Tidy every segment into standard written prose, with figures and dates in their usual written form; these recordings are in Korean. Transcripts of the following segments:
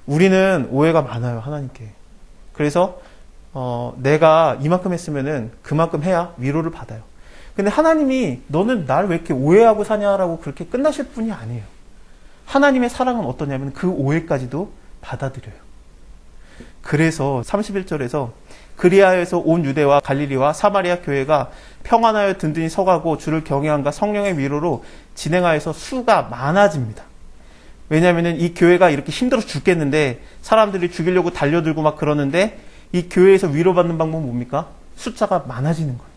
우리는 오해가 많아요, 하나님께. 그래서 내가 이만큼 했으면은 그만큼 해야 위로를 받아요. 근데 하나님이 너는 날 왜 이렇게 오해하고 사냐라고 그렇게 끝나실 분이 아니에요. 하나님의 사랑은 어떠냐면 그 오해까지도 받아들여요. 그래서 31절에서 그리하여서 온 유대와 갈릴리와 사마리아 교회가 평안하여 든든히 서가고 주를 경외함과 성령의 위로로 진행하여서 수가 많아집니다. 왜냐하면 이 교회가 이렇게 힘들어 죽겠는데 사람들이 죽이려고 달려들고 막 그러는데 이 교회에서 위로받는 방법은 뭡니까? 숫자가 많아지는 거예요.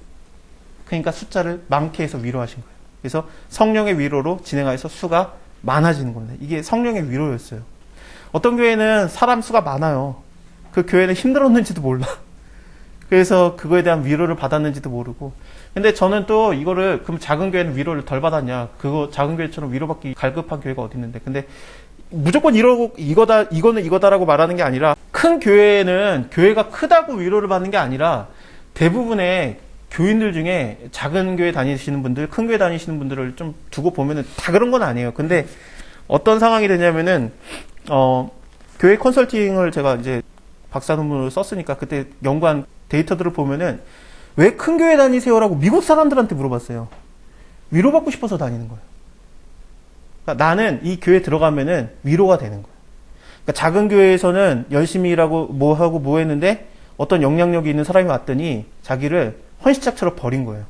그러니까 숫자를 많게 해서 위로하신 거예요. 그래서 성령의 위로로 진행하여서 수가 많아지는 겁니다. 이게 성령의 위로였어요. 어떤 교회는 사람 수가 많아요. 그 교회는 힘들었는지도 몰라. 그래서 그거에 대한 위로를 받았는지도 모르고. 근데 저는 또 이거를, 그럼 작은 교회는 위로를 덜 받았냐? 그거 작은 교회처럼 위로받기 갈급한 교회가 어디 있는데. 근데 무조건 이거는 이거다라고 말하는 게 아니라, 큰 교회는 교회가 크다고 위로를 받는 게 아니라 대부분의 교인들 중에 작은 교회 다니시는 분들, 큰 교회 다니시는 분들을 좀 두고 보면은 다 그런 건 아니에요. 근데 어떤 상황이 되냐면은, 교회 컨설팅을 제가 이제 박사 논문을 썼으니까 그때 연구한 데이터들을 보면은 왜 큰 교회 다니세요라고 미국 사람들한테 물어봤어요. 위로받고 싶어서 다니는 거예요. 그러니까 나는 이 교회 들어가면은 위로가 되는 거예요. 그러니까 작은 교회에서는 열심히 일하고 뭐 하고 뭐 했는데 어떤 영향력이 있는 사람이 왔더니 자기를 헌신짝처럼 버린 거예요.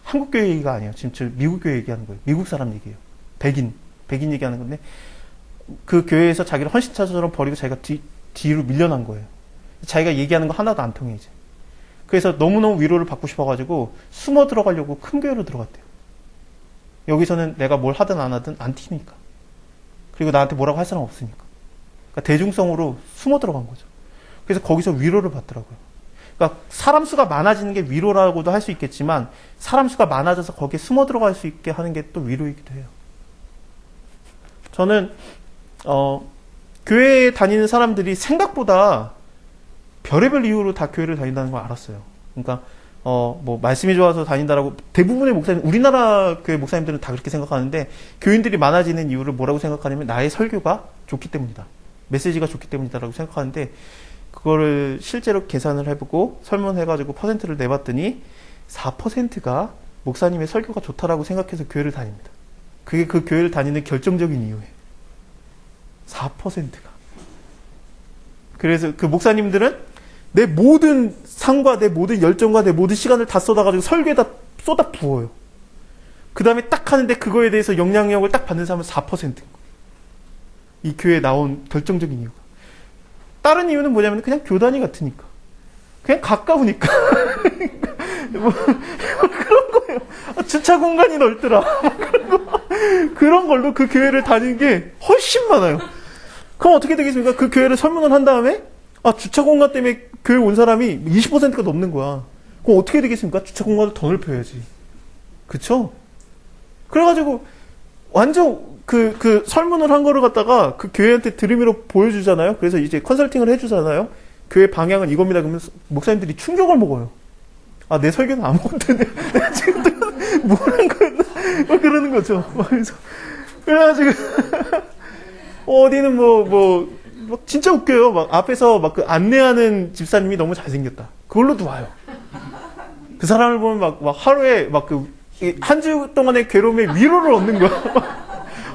한국 교회 얘기가 아니에요. 지금 저 미국 교회 얘기하는 거예요. 미국 사람 얘기예요. 백인 얘기하는 건데 그 교회에서 자기를 헌신짝처럼 버리고 자기가 뒤로 밀려난 거예요. 자기가 얘기하는 거 하나도 안 통해 이제. 그래서 너무너무 위로를 받고 싶어가지고 숨어 들어가려고 큰 교회로 들어갔대요. 여기서는 내가 뭘 하든 안 하든 안 튀니까. 그리고 나한테 뭐라고 할 사람 없으니까. 그러니까 대중성으로 숨어 들어간 거죠. 그래서 거기서 위로를 받더라고요. 그러니까 사람 수가 많아지는 게 위로라고도 할 수 있겠지만 사람 수가 많아져서 거기에 숨어 들어갈 수 있게 하는 게 또 위로이기도 해요. 저는 교회에 다니는 사람들이 생각보다 별의별 이유로 다 교회를 다닌다는 걸 알았어요. 그러니까 뭐 말씀이 좋아서 다닌다라고 대부분의 목사님, 우리나라 교회 목사님들은 다 그렇게 생각하는데 교인들이 많아지는 이유를 뭐라고 생각하냐면 나의 설교가 좋기 때문이다. 메시지가 좋기 때문이다라고 생각하는데 그거를 실제로 계산을 해보고 설문해가지고 퍼센트를 내봤더니 4%가 목사님의 설교가 좋다라고 생각해서 교회를 다닙니다. 그게 그 교회를 다니는 결정적인 이유예요. 4%가. 그래서 그 목사님들은 내 모든 상과 내 모든 열정과 내 모든 시간을 다 쏟아가지고 설교에다 쏟아 부어요. 그 다음에 딱 하는데 그거에 대해서 영향력을 딱 받는 사람은 4%인 거예요. 이 교회에 나온 결정적인 이유가. 다른 이유는 뭐냐면 그냥 교단이 같으니까. 그냥 가까우니까. 뭐 그런 거예요. 주차 공간이 넓더라. 그런 걸로 그 교회를 다니는 게 훨씬 많아요. 그럼 어떻게 되겠습니까? 그 교회를 설문을 한 다음에 주차 공간 때문에 교회 온 사람이 20%가 넘는 거야. 그럼 어떻게 되겠습니까? 주차 공간을 더 넓혀야지. 그쵸? 그래가지고 완전 그 설문을 한 거를 갖다가 그 교회한테 드림으로 보여주잖아요. 그래서 이제 컨설팅을 해주잖아요. 교회 방향은 이겁니다. 그러면 목사님들이 충격을 먹어요. 내 설교는 아무것도 내가 지금 뭐란 거였나? 막 그러는 거죠. 그래가지고 어디는 막 진짜 웃겨요. 막 앞에서 막 그 안내하는 집사님이 너무 잘생겼다. 그걸로도 와요. 그 사람을 보면 막 하루에 막 한 주 동안의 괴로움에 위로를 얻는 거야.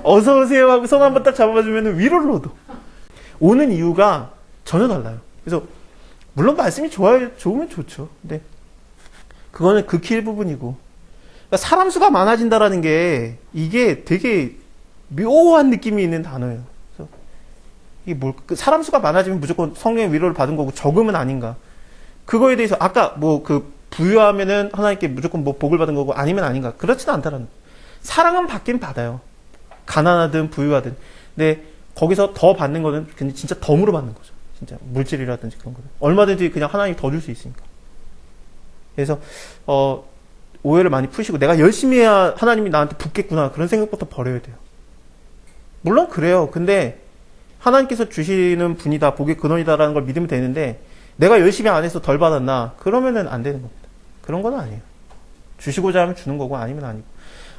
어서 오세요 하고 손 한번 딱 잡아주면 위로를 얻어. 오는 이유가 전혀 달라요. 그래서 물론 말씀이 좋으면 좋죠. 근데 그거는 극히 일부분이고. 그러니까 사람 수가 많아진다라는 게 이게 되게 묘한 느낌이 있는 단어예요. 그래서 이게 사람 수가 많아지면 무조건 성령의 위로를 받은 거고 적으면 아닌가. 그거에 대해서 아까 부유하면은 하나님께 무조건 복을 받은 거고 아니면 아닌가. 그렇지는 않다라는. 사랑은 받긴 받아요. 가난하든 부유하든. 근데 거기서 더 받는 거는 그냥 진짜 덤으로 받는 거죠. 진짜 물질이라든지 그런 거는. 얼마든지 그냥 하나님이 더 줄 수 있으니까. 그래서 오해를 많이 푸시고 내가 열심히 해야 하나님이 나한테 붓겠구나. 그런 생각부터 버려야 돼요. 물론 그래요. 근데 하나님께서 주시는 분이다. 복의 근원이다라는 걸 믿으면 되는데 내가 열심히 안 해서 덜 받았나? 그러면은 안 되는 겁니다. 그런 건 아니에요. 주시고자 하면 주는 거고 아니면 아니고.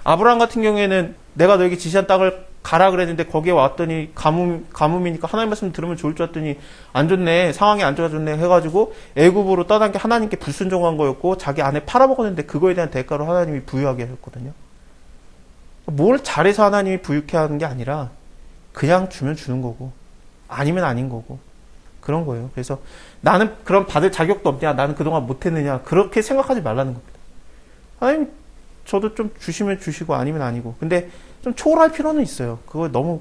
아브라함 같은 경우에는 내가 너에게 지시한 땅을 가라 그랬는데 거기에 왔더니 가뭄이니까 하나님 말씀 들으면 좋을 줄 알았더니 안 좋네, 상황이 안 좋아졌네 해가지고 애굽으로 떠난 게 하나님께 불순종한 거였고 자기 아내 팔아먹었는데 그거에 대한 대가로 하나님이 부유하게 하셨거든요. 뭘 잘해서 하나님이 부유케 하는 게 아니라 그냥 주면 주는 거고 아니면 아닌 거고 그런 거예요. 그래서 나는 그런 받을 자격도 없냐, 나는 그동안 못했느냐, 그렇게 생각하지 말라는 겁니다. 하나님 저도 좀 주시면 주시고 아니면 아니고, 근데 좀 초월할 필요는 있어요. 그거 너무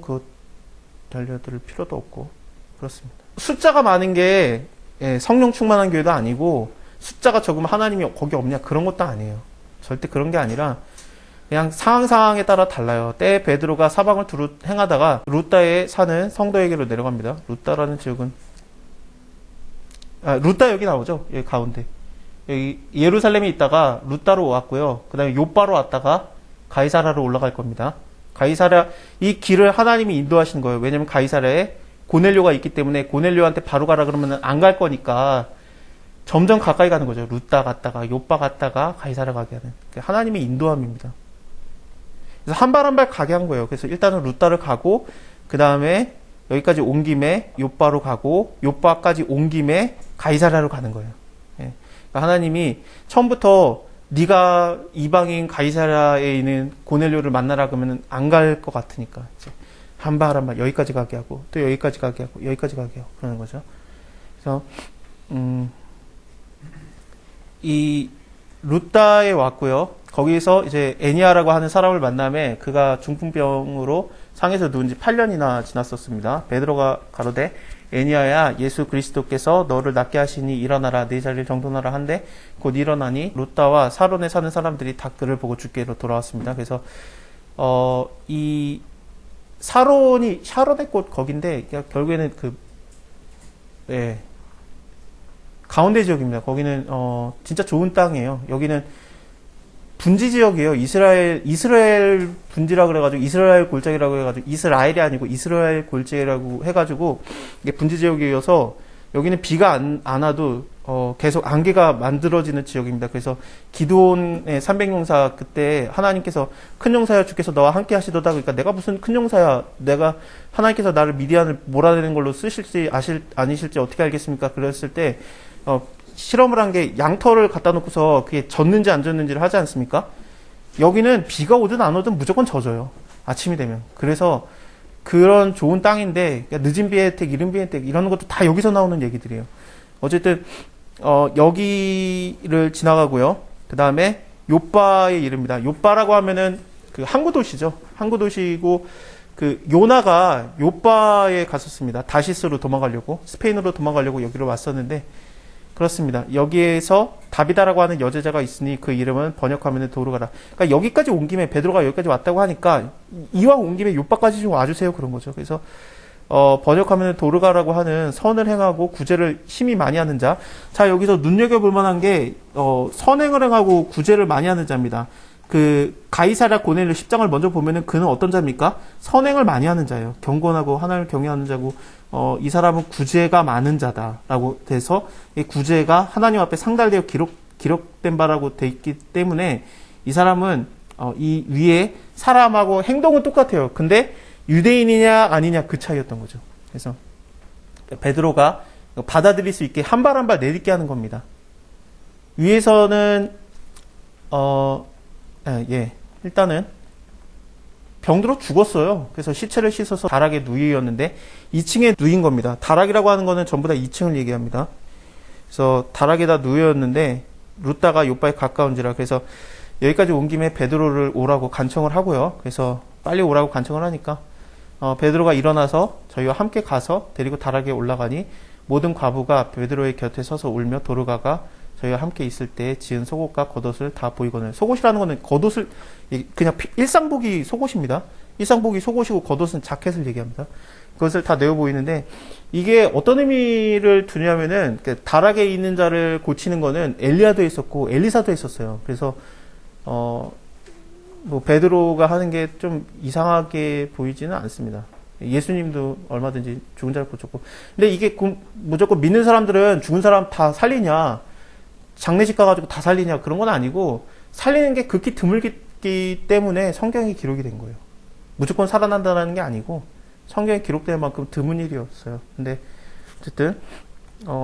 달려들 필요도 없고 그렇습니다. 숫자가 많은 게 성령 충만한 교회도 아니고 숫자가 적으면 하나님이 거기 없냐 그런 것도 아니에요. 절대 그런 게 아니라 그냥 상황에 따라 달라요. 때 베드로가 사방을 두루 행하다가 루다에 사는 성도에게로 내려갑니다. 루다라는 지역은 루다 여기 나오죠. 여기 가운데. 여기 예루살렘에 있다가 루다로 왔고요. 그 다음에 요바로 왔다가 가이사라로 올라갈 겁니다. 가이사라, 이 길을 하나님이 인도하신 거예요. 왜냐면 가이사라에 고넬료가 있기 때문에 고넬료한테 바로 가라 그러면 안 갈 거니까 점점 가까이 가는 거죠. 루다 갔다가 요바 갔다가 가이사라 가게 하는. 하나님의 인도함입니다. 그래서 한 발 한 발 가게 한 거예요. 그래서 일단은 루다를 가고 그 다음에 여기까지 온 김에 요바로 가고 요바까지 온 김에 가이사라로 가는 거예요. 그러니까 하나님이 처음부터 네가 이방인 가이사라에 있는 고넬료를 만나라 그러면 안 갈 것 같으니까 이제 한 발 한 발 여기까지 가게 하고 또 여기까지 가게 하고 여기까지 가게 하고 그러는 거죠. 그래서 이 루다에 왔고요. 거기서 이제 애니아라고 하는 사람을 만남에 그가 중풍병으로 상에서 누운 지 8년이나 지났었습니다. 베드로가 가로되 애니아야, 예수 그리스도께서 너를 낫게 하시니 일어나라, 네 자리를 정돈하라 한데 곧 일어나니 루다와 사론에 사는 사람들이 다 그를 보고 주께로 돌아왔습니다. 그래서 이 사론이 샤론의 꽃 거긴데 결국에는 가운데 지역입니다. 거기는 진짜 좋은 땅이에요. 여기는 분지 지역이에요. 이스라엘 분지라 그래가지고 이스라엘 골짜기라고 해가지고 이스라엘이 아니고 이스라엘 골짜기라고 해가지고 이게 분지 지역이어서 여기는 비가 안 와도 계속 안개가 만들어지는 지역입니다. 그래서 기드온의 300용사 그때 하나님께서 큰 용사야 주께서 너와 함께 하시도다. 그러니까 내가 무슨 큰 용사야, 내가 하나님께서 나를 미디안을 몰아내는 걸로 쓰실지 아니실지 어떻게 알겠습니까? 그랬을 때 실험을 한 게 양털을 갖다 놓고서 그게 젖는지 안 젖는지를 하지 않습니까? 여기는 비가 오든 안 오든 무조건 젖어요. 아침이 되면. 그래서 그런 좋은 땅인데 늦은 비의 혜택, 이른 비의 혜택 이런 것도 다 여기서 나오는 얘기들이에요. 어쨌든 여기를 지나가고요. 그 다음에 요바에 이릅니다. 요바라고 하면은 그 항구 도시죠. 항구 도시이고 그 요나가 요바에 갔었습니다. 다시스로 도망가려고, 스페인으로 도망가려고 여기로 왔었는데 그렇습니다. 여기에서 다비다라고 하는 여제자가 있으니 그 이름은 번역하면 도르가라. 그러니까 여기까지 온 김에 베드로가 여기까지 왔다고 하니까 이왕 온 김에 요바까지 좀 와주세요 그런 거죠. 그래서 번역하면 도르가라고 하는 선을 행하고 구제를 힘이 많이 하는 자. 자, 여기서 눈여겨볼 만한 게 선행을 행하고 구제를 많이 하는 자입니다. 그 가이사랴 고넬료 10장을 먼저 보면은 그는 어떤 자입니까? 선행을 많이 하는 자예요. 경건하고 하나님을 경외하는 자고 이 사람은 구제가 많은 자다라고 돼서 이 구제가 하나님 앞에 상달되어 기록된 바라고 돼 있기 때문에 이 사람은 이 위에 사람하고 행동은 똑같아요. 근데 유대인이냐 아니냐 그 차이였던 거죠. 그래서 베드로가 받아들일 수 있게 한 발 한 발 내딛게 하는 겁니다. 위에서는 일단은 병들어 죽었어요. 그래서 시체를 씻어서 다락에 누이었는데 2층에 누인 겁니다. 다락이라고 하는 거는 전부 다 2층을 얘기합니다. 그래서 다락에다 누이었는데 루다가 요바에 가까운지라 그래서 여기까지 온 김에 베드로를 오라고 간청을 하고요. 그래서 빨리 오라고 간청을 하니까 베드로가 일어나서 저희와 함께 가서 데리고 다락에 올라가니 모든 과부가 베드로의 곁에 서서 울며 도르가가 저희와 함께 있을 때 지은 속옷과 겉옷을 다 보이거늘. 속옷이라는 거는 겉옷을 그냥 일상복이 속옷입니다. 일상복이 속옷이고 겉옷은 자켓을 얘기합니다. 그것을 다 내어 보이는데 이게 어떤 의미를 두냐면은 다락에 있는 자를 고치는 거는 엘리야도 있었고 엘리사도 있었어요. 그래서 베드로가 하는 게 좀 이상하게 보이지는 않습니다. 예수님도 얼마든지 죽은 자를 고쳤고. 근데 이게 무조건 믿는 사람들은 죽은 사람 다 살리냐, 장례식 가가지고 다 살리냐 그런 건 아니고 살리는 게 극히 드물기 때문에 성경이 기록이 된 거예요. 무조건 살아난다는 게 아니고 성경에 기록될 만큼 드문 일이었어요. 근데 어쨌든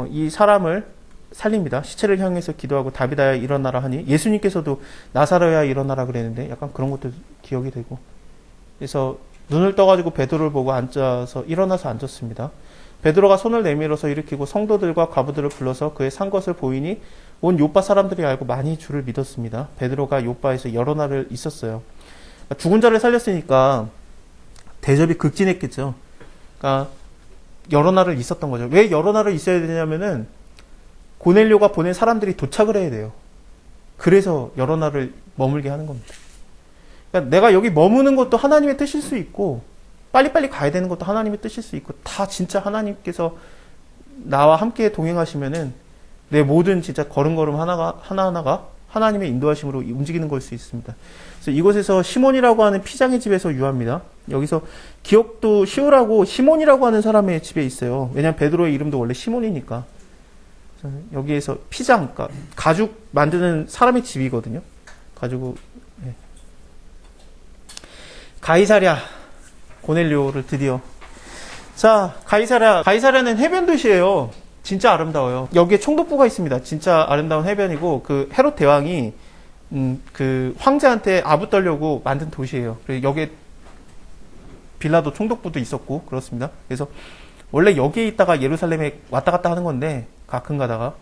이 사람을 살립니다. 시체를 향해서 기도하고 다비다야 일어나라 하니 예수님께서도 나사로야 일어나라 그랬는데 약간 그런 것도 기억이 되고 그래서 눈을 떠가지고 베드로를 보고 앉아서 일어나서 앉았습니다. 베드로가 손을 내밀어서 일으키고 성도들과 과부들을 불러서 그의 산 것을 보이니 온 요빠 사람들이 알고 많이 주를 믿었습니다. 베드로가 요빠에서 여러 날을 있었어요. 죽은 자를 살렸으니까 대접이 극진했겠죠. 그러니까 여러 날을 있었던 거죠. 왜 여러 날을 있어야 되냐면은 고넬료가 보낸 사람들이 도착을 해야 돼요. 그래서 여러 날을 머물게 하는 겁니다. 그러니까 내가 여기 머무는 것도 하나님의 뜻일 수 있고 빨리빨리 가야 되는 것도 하나님의 뜻일 수 있고 다 진짜 하나님께서 나와 함께 동행하시면은 내 모든 진짜 걸음걸음 하나하나가 하나님의 인도하심으로 움직이는 걸 수 있습니다. 그래서 이곳에서 시몬이라고 하는 피장의 집에서 유합니다. 여기서 기억도 쉬우라고 시몬이라고 하는 사람의 집에 있어요. 왜냐하면 베드로의 이름도 원래 시몬이니까. 여기에서 피장, 그러니까 가죽 만드는 사람의 집이거든요. 가지고 네. 가이사랴 고넬료를 드디어 자 가이사랴는 해변 도시예요. 진짜 아름다워요. 여기에 총독부가 있습니다. 진짜 아름다운 해변이고 그 헤롯 대왕이 그 황제한테 아부 떨려고 만든 도시예요. 그래서 여기에 빌라도 총독부도 있었고 그렇습니다. 그래서 원래 여기에 있다가 예루살렘에 왔다 갔다 하는 건데 가끔 가다가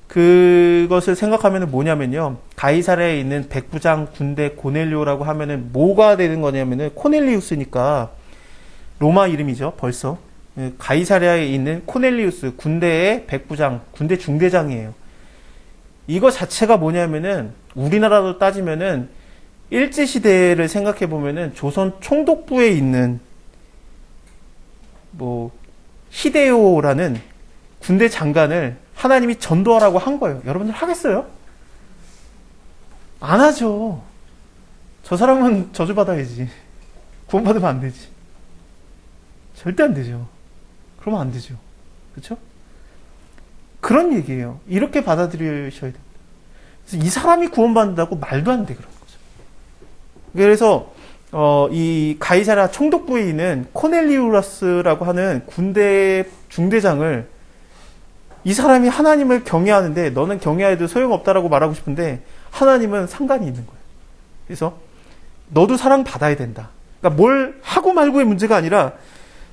그것을 생각하면 뭐냐면요. 가이사랴에 있는 백부장 군대 고넬료라고 하면은 뭐가 되는 거냐면은 코넬리우스니까 로마 이름이죠. 벌써 가이사랴에 있는 코넬리우스 군대의 백부장, 군대 중대장이에요. 이거 자체가 뭐냐면은 우리나라로 따지면은 일제시대를 생각해 보면은 조선 총독부에 있는 뭐 히데요라는 군대 장관을 하나님이 전도하라고 한 거예요. 여러분들 하겠어요? 안 하죠. 저 사람은 저주받아야지. 구원받으면 안 되지. 절대 안 되죠. 그러면 안 되죠. 그렇죠? 그런 얘기예요. 이렇게 받아들이셔야 됩니다. 그래서 이 사람이 구원받는다고 말도 안 돼 그런 거죠. 그래서 이 가이사랴 총독부에 있는 코넬리우스라고 하는 군대 중대장을 이 사람이 하나님을 경외하는데 너는 경외해도 소용없다라고 말하고 싶은데 하나님은 상관이 있는 거예요. 그래서 너도 사랑받아야 된다. 그러니까 뭘 하고 말고의 문제가 아니라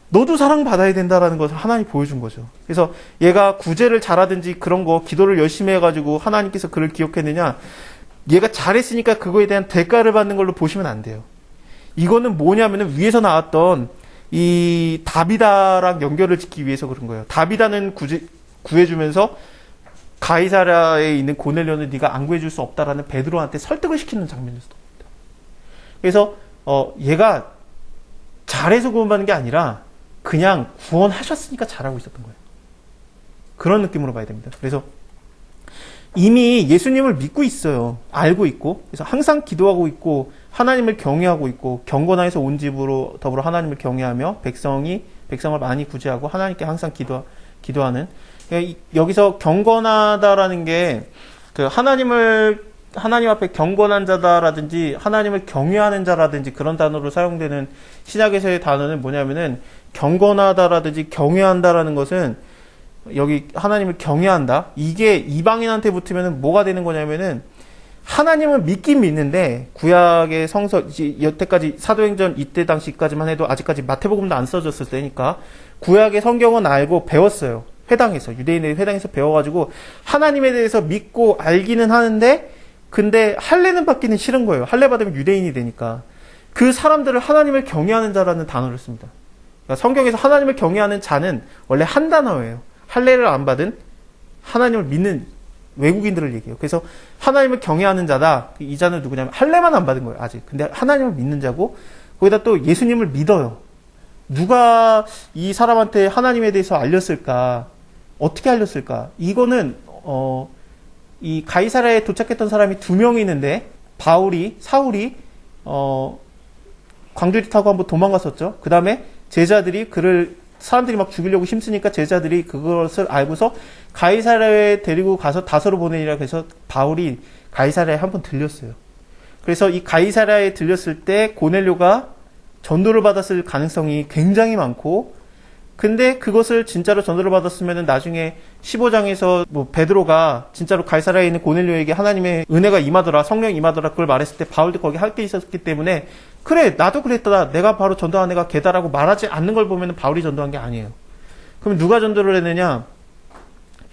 너도 사랑받아야 된다라는 것을 하나님이 보여준 거죠. 그래서 얘가 구제를 잘하든지 그런 거 기도를 열심히 해가지고 하나님께서 그를 기억했느냐 얘가 잘했으니까 그거에 대한 대가를 받는 걸로 보시면 안 돼요. 이거는 뭐냐면은 위에서 나왔던 이 다비다랑 연결을 짓기 위해서 그런 거예요. 다비다는 구해주면서 가이사랴에 있는 고넬료는 네가 안 구해줄 수 없다라는 베드로한테 설득을 시키는 장면이었습니다. 그래서 얘가 잘해서 구원받는 게 아니라 그냥 구원하셨으니까 잘하고 있었던 거예요. 그런 느낌으로 봐야 됩니다. 그래서 이미 예수님을 믿고 있어요. 알고 있고 그래서 항상 기도하고 있고 하나님을 경외하고 있고 경건하에서 온 집으로 더불어 하나님을 경외하며 백성을 많이 구제하고 하나님께 항상 기도하는 여기서 경건하다라는 게 그 하나님 앞에 경건한 자다라든지 하나님을 경외하는 자라든지 그런 단어로 사용되는 신약에서의 단어는 뭐냐면은 경건하다라든지 경외한다라는 것은 여기 하나님을 경외한다. 이게 이방인한테 붙으면 뭐가 되는 거냐면은 하나님은 믿긴 믿는데 구약의 성서 여태까지 사도행전 이때 당시까지만 해도 아직까지 마태복음도 안 써졌을 때니까 구약의 성경은 알고 배웠어요. 회당에서 유대인의 회당에서 배워가지고 하나님에 대해서 믿고 알기는 하는데 근데 할례는 받기는 싫은 거예요. 할례 받으면 유대인이 되니까 그 사람들을 하나님을 경외하는 자라는 단어를 씁니다. 그러니까 성경에서 하나님을 경외하는 자는 원래 한 단어예요. 할례를 안 받은 하나님을 믿는 외국인들을 얘기해요. 그래서 하나님을 경외하는 자다. 이 자는 누구냐면 할례만 안 받은 거예요. 아직. 근데 하나님을 믿는 자고 거기다 또 예수님을 믿어요. 누가 이 사람한테 하나님에 대해서 알렸을까? 어떻게 알렸을까? 이거는 이 가이사랴에 도착했던 사람이 2명이 있는데 사울이 광주리 타고 한번 도망갔었죠. 그 다음에 제자들이 사람들이 막 죽이려고 힘쓰니까 제자들이 그것을 알고서 가이사랴에 데리고 가서 다소로 보내니라 해서 바울이 가이사랴에 한번 들렸어요. 그래서 이 가이사랴에 들렸을 때 고넬료가 전도를 받았을 가능성이 굉장히 많고, 근데 그것을 진짜로 전도를 받았으면 나중에 15장에서 뭐 베드로가 진짜로 가이사랴에 있는 고넬료에게 하나님의 은혜가 임하더라, 성령이 임하더라, 그걸 말했을 때 바울도 거기 할 게 있었기 때문에, 그래 나도 그랬다, 내가 바로 전도한 애가 걔다라고 말하지 않는 걸 보면 바울이 전도한 게 아니에요. 그럼 누가 전도를 했느냐?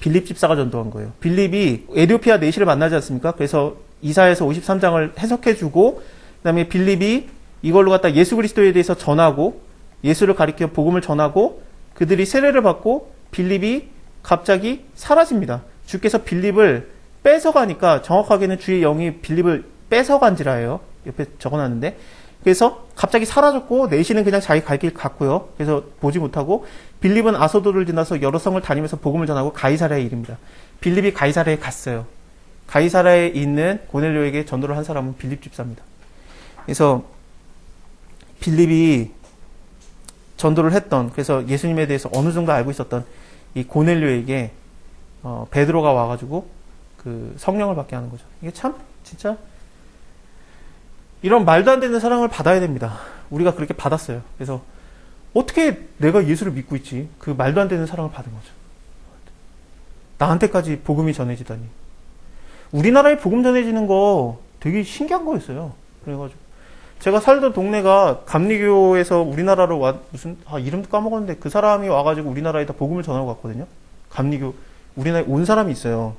빌립 집사가 전도한 거예요. 빌립이 에디오피아 내시를 만나지 않습니까? 그래서 이사야서 53장을 해석해주고, 그다음에 빌립이 이걸로 갖다 예수 그리스도에 대해서 전하고, 예수를 가리켜 복음을 전하고, 그들이 세례를 받고 빌립이 갑자기 사라집니다. 주께서 빌립을 뺏어가니까, 정확하게는 주의 영이 빌립을 뺏어간지라예요. 옆에 적어놨는데, 그래서 갑자기 사라졌고 내시는 그냥 자기 갈 길 갔고요. 그래서 보지 못하고, 빌립은 아소도를 지나서 여러 성을 다니면서 복음을 전하고 가이사랴에 이릅니다. 빌립이 가이사랴에 갔어요. 가이사랴에 있는 고넬료에게 전도를 한 사람은 빌립 집사입니다. 그래서 빌립이 전도를 했던, 그래서 예수님에 대해서 어느 정도 알고 있었던 이 고넬료에게 베드로가 와가지고 그 성령을 받게 하는 거죠. 이게 참 진짜 이런 말도 안 되는 사랑을 받아야 됩니다. 우리가 그렇게 받았어요. 그래서 어떻게 내가 예수를 믿고 있지? 그 말도 안 되는 사랑을 받은 거죠. 나한테까지 복음이 전해지다니. 우리나라에 복음 전해지는 거 되게 신기한 거였어요. 그래가지고 제가 살던 동네가 감리교에서 우리나라로 이름도 까먹었는데 그 사람이 와가지고 우리나라에다 복음을 전하고 갔거든요. 감리교, 우리나라에 온 사람이 있어요.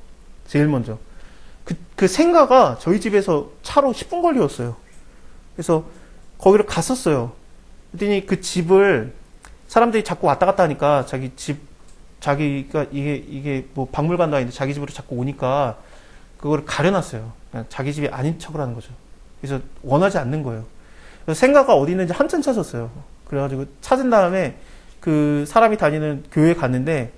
제일 먼저. 그 생가가 저희 집에서 차로 10분 거리였어요. 그래서 거기를 갔었어요. 그랬더니 그 집을 사람들이 자꾸 왔다 갔다 하니까 자기가 이게 뭐 박물관도 아닌데 자기 집으로 자꾸 오니까 그거를 가려놨어요. 그냥 자기 집이 아닌 척을 하는 거죠. 그래서 원하지 않는 거예요. 그래서 생가가 어디 있는지 한참 찾았어요. 그래가지고 찾은 다음에 그 사람이 다니는 교회에 갔는데,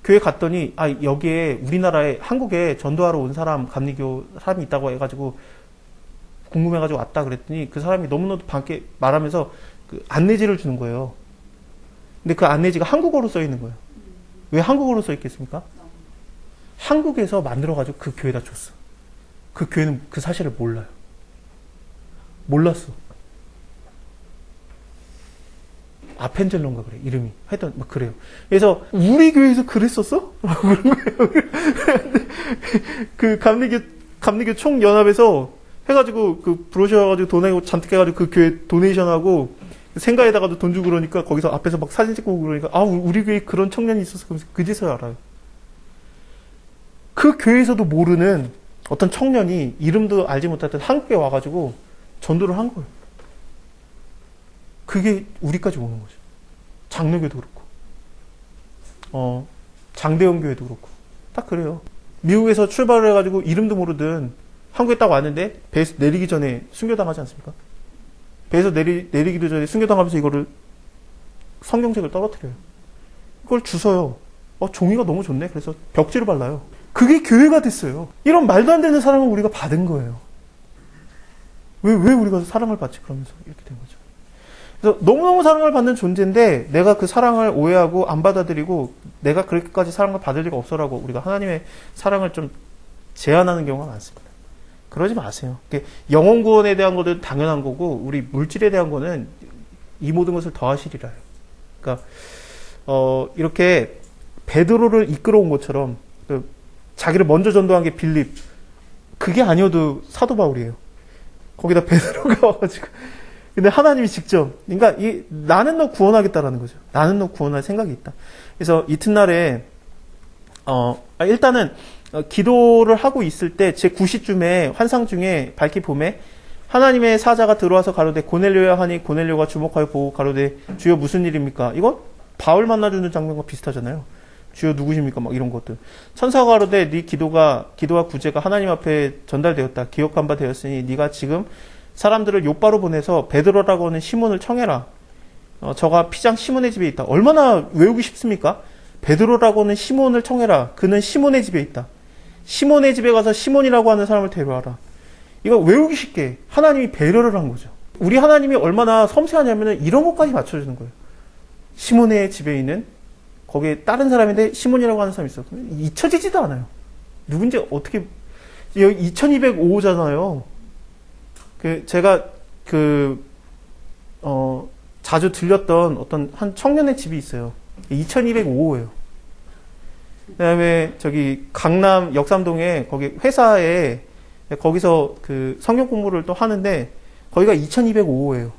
교회 갔더니 여기에 우리나라에 한국에 전도하러 온 사람, 감리교 사람이 있다고 해가지고 궁금해가지고 왔다 그랬더니 그 사람이 너무나도 밝게 말하면서 그 안내지를 주는 거예요. 근데 그 안내지가 한국어로 써 있는 거예요. 왜 한국어로 써 있겠습니까? 한국에서 만들어가지고 그 교회에다 줬어. 그 교회는 그 사실을 몰라요. 몰랐어. 아펜젤론가 그래, 이름이. 하여튼 막 그래요. 그래서 우리 교회에서 그랬었어? 그런 거예요. 그 감리교 총연합에서 해가지고 그 브로셔 가지고 돈 내고 잔뜩 해가지고 그 교회 도네이션하고 생가에다가도 돈 주고 그러니까 거기서 앞에서 막 사진 찍고 그러니까 우리 교회에 그런 청년이 있었어. 그러면서 그제서야 알아요. 그 교회에서도 모르는 어떤 청년이 이름도 알지 못했던 한국에 와가지고 전도를 한 거예요. 그게 우리까지 오는 거죠. 장로교도 그렇고, 장대원 교회도 그렇고, 딱 그래요. 미국에서 출발을 해가지고 이름도 모르든 한국에 딱 왔는데 배에서 내리기 전에 순교당하지 않습니까? 배에서 내리기도 전에 순교당하면서 이거를 성경책을 떨어뜨려요. 그걸 주워요. 종이가 너무 좋네. 그래서 벽지를 발라요. 그게 교회가 됐어요. 이런 말도 안 되는 사랑을 우리가 받은 거예요. 왜 우리가 사랑을 받지? 그러면서 이렇게 된 거죠. 그래서 너무너무 사랑을 받는 존재인데 내가 그 사랑을 오해하고 안 받아들이고 내가 그렇게까지 사랑을 받을 리가 없어라고 우리가 하나님의 사랑을 좀 제한하는 경우가 많습니다. 그러지 마세요. 영혼 구원에 대한 것은 당연한 거고 우리 물질에 대한 거는 이 모든 것을 더하시리라. 그러니까 이렇게 베드로를 이끌어온 것처럼 자기를 먼저 전도한 게 빌립, 그게 아니어도 사도 바울이에요. 거기다 베드로가 와가지고 근데 하나님이 직접, 그러니까 나는 너 구원하겠다라는 거죠. 나는 너 구원할 생각이 있다. 그래서 이튿날에 일단은 기도를 하고 있을 때 제 9시쯤에 환상 중에 밝히 봄에 하나님의 사자가 들어와서 가로되 고넬료야 하니 고넬료가 주목하여 보고 가로되 주여 무슨 일입니까? 이거 바울 만나주는 장면과 비슷하잖아요. 주여 누구십니까? 막 이런 것들. 천사가 가로되 네 기도와 구제가 하나님 앞에 전달되었다. 기억한 바 되었으니 네가 지금 사람들을 요바로 보내서 베드로라고 하는 시몬을 청해라. 저가 피장 시몬의 집에 있다. 얼마나 외우기 쉽습니까? 베드로라고 하는 시몬을 청해라. 그는 시몬의 집에 있다. 시몬의 집에 가서 시몬이라고 하는 사람을 데려와라. 이거 외우기 쉽게 하나님이 배려를 한 거죠. 우리 하나님이 얼마나 섬세하냐면 이런 것까지 맞춰주는 거예요. 시몬의 집에 있는 거기에 다른 사람인데 시몬이라고 하는 사람이 있어. 잊혀지지도 않아요. 누군지 어떻게, 여기 2205호잖아요. 제가 자주 들렸던 어떤 한 청년의 집이 있어요. 2205호예요. 그 다음에 저기 강남 역삼동에 거기 회사에 거기서 성경 공부를 또 하는데 거기가 2205호예요.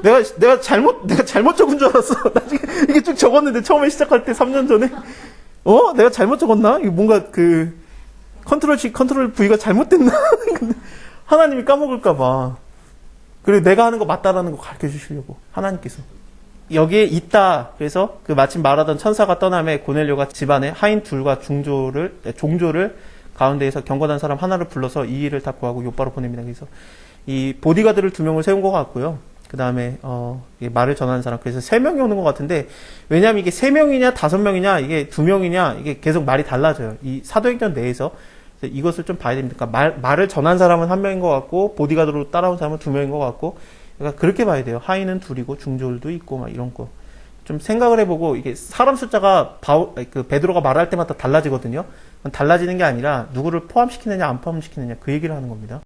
내가 잘못 적은 줄 알았어. 나중에 이게 쭉 적었는데 처음에 시작할 때 3년 전에 내가 잘못 적었나? 이거 뭔가 컨트롤 C, 컨트롤 V가 잘못됐나? 근데 하나님이 까먹을까봐. 그리고 내가 하는 거 맞다라는 거 가르쳐 주시려고. 하나님께서. 여기에 있다. 그래서 마침 말하던 천사가 떠남에 고넬료가 집안에 하인 둘과 종조를 가운데에서 경건한 사람 하나를 불러서 이 일을 다 구하고 요바로 보냅니다. 그래서 이 보디가드를 2명을 세운 것 같고요. 그 다음에, 말을 전하는 사람. 그래서 3명이 오는 것 같은데, 왜냐면 이게 3명이냐, 5명이냐, 이게 2명이냐, 이게 계속 말이 달라져요. 이 사도행전 내에서. 이것을 좀 봐야 됩니다. 그러니까 말을 전한 사람은 1명인 것 같고, 보디가드로 따라온 사람은 2명인 것 같고, 그러니까 그렇게 봐야 돼요. 하인은 2이고, 중졸도 있고, 막 이런 거. 좀 생각을 해보고, 이게 사람 숫자가 베드로가 말할 때마다 달라지거든요. 달라지는 게 아니라, 누구를 포함시키느냐, 안 포함시키느냐, 그 얘기를 하는 겁니다.